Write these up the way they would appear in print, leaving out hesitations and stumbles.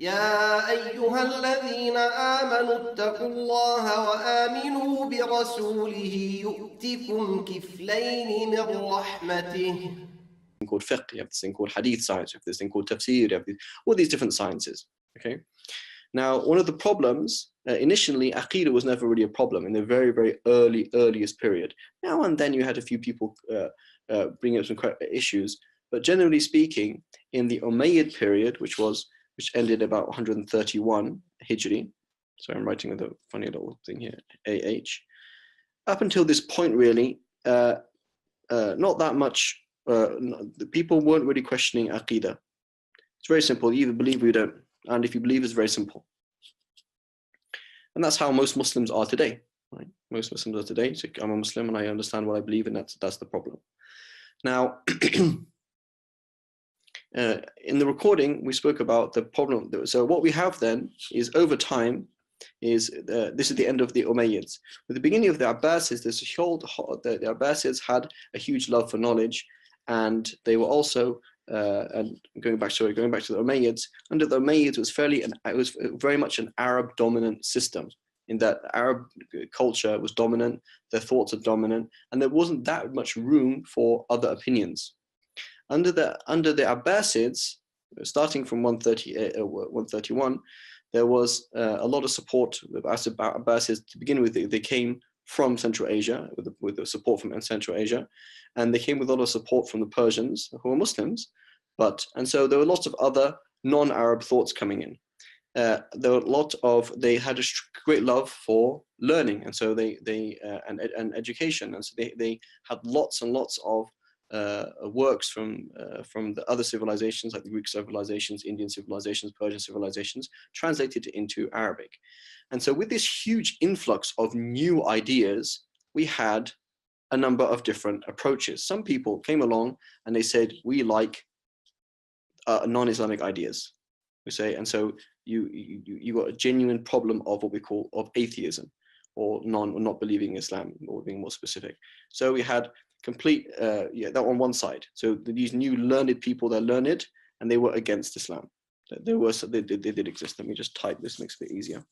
يا أيها الذين آمنوا اتقوا الله وآمنوا برسوله يؤتكم كفلين من رحمته. Called fiqh, you have this thing called hadith science, you have this thing called tafsir, you have all these different sciences. Okay. Now, one of the problems, initially, Aqida was never really a problem in the very, very earliest period. Now and then you had a few people bring up some issues, but generally speaking, in the Umayyad period, which ended about 131 Hijri, so I'm writing with a funny little thing here, AH, up until this point really, not that much, the people weren't really questioning Aqida. It's very simple, you either believe or you don't. And if you believe, it's very simple. And that's how most Muslims are today. Right? Most Muslims are today. So I'm a Muslim and I understand what I believe, and that's the problem. Now, in the recording, we spoke about the problem. So what we have then is over time, this is the end of the Umayyads. With the beginning of the Abbasids, the Abbasids had a huge love for knowledge, and they were also and going back to the Umayyads. Under the Umayyads, it was very much an Arab dominant system, in that Arab culture was dominant, their thoughts are dominant, and there wasn't that much room for other opinions. Under the Abbasids, starting from 131, there was a lot of support. The Abbasids, to begin with, they came from Central Asia, with the support from Central Asia, and they came with a lot of support from the Persians, who were Muslims, and so there were lots of other non-Arab thoughts coming in. They had a great love for learning, and so and education, and so they had lots and lots of works from the other civilizations, like the Greek civilizations, Indian civilizations, Persian civilizations, translated into Arabic. And so with this huge influx of new ideas, we had a number of different approaches. Some people came along and they said, we like non-Islamic ideas. We say, and so you got a genuine problem of what we call of atheism, or not believing Islam, or being more specific. So we had complete that on one side. So these new learned people, they're learned and they were against Islam. They did exist. Let me just type this, makes it a bit easier.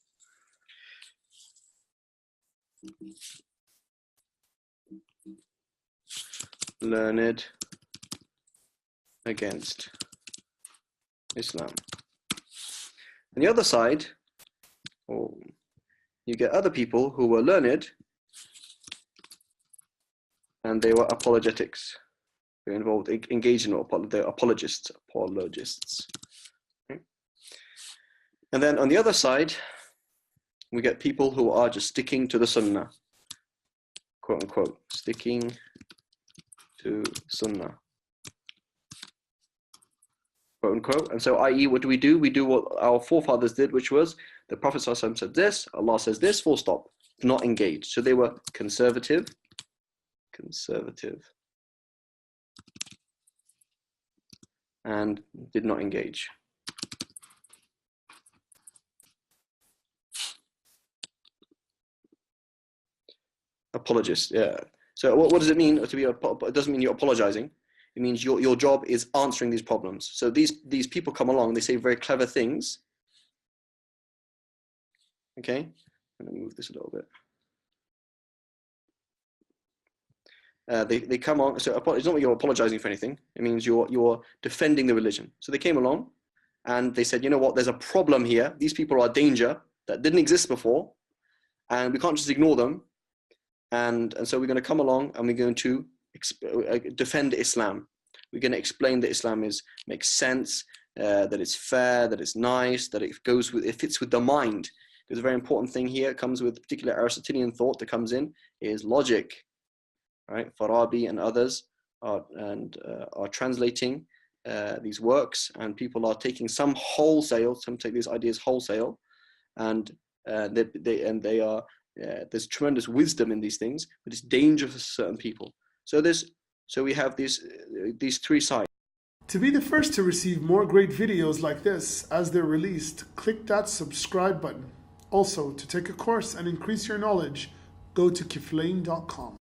Learned against Islam. On the other side, you get other people who were learned and they were apologetics. They involved, engaged in they're apologists. Okay. And then on the other side, we get people who are just sticking to the Sunnah, quote unquote, sticking to Sunnah, quote unquote. And so, i.e., what do? We do what our forefathers did, which was the Prophet ﷺ said this, Allah says this, full stop, not engaged. So they were conservative, and did not engage. Apologist, yeah. So what does it mean to be it doesn't mean you're apologizing. It means your job is answering these problems. So these people come along, they say very clever things. Okay, I'm going to move this a little bit. They come on, so it's not that you're apologizing for anything. It means you're defending the religion. So they came along and they said, you know what, there's a problem here. These people are a danger that didn't exist before, and we can't just ignore them. And so we're going to come along and we're going to defend Islam. We're going to explain that Islam makes sense, that it's fair, that it's nice, that it fits with the mind. Because a very important thing here comes with particular Aristotelian thought that comes in is logic. Right? Farabi and others are translating these works, and people are taking some take these ideas wholesale, and they are there's tremendous wisdom in these things, but it's dangerous for certain people. So we have these three sides. To be the first to receive more great videos like this as they're released, click that subscribe button. Also, to take a course and increase your knowledge, go to Kiflayn.com.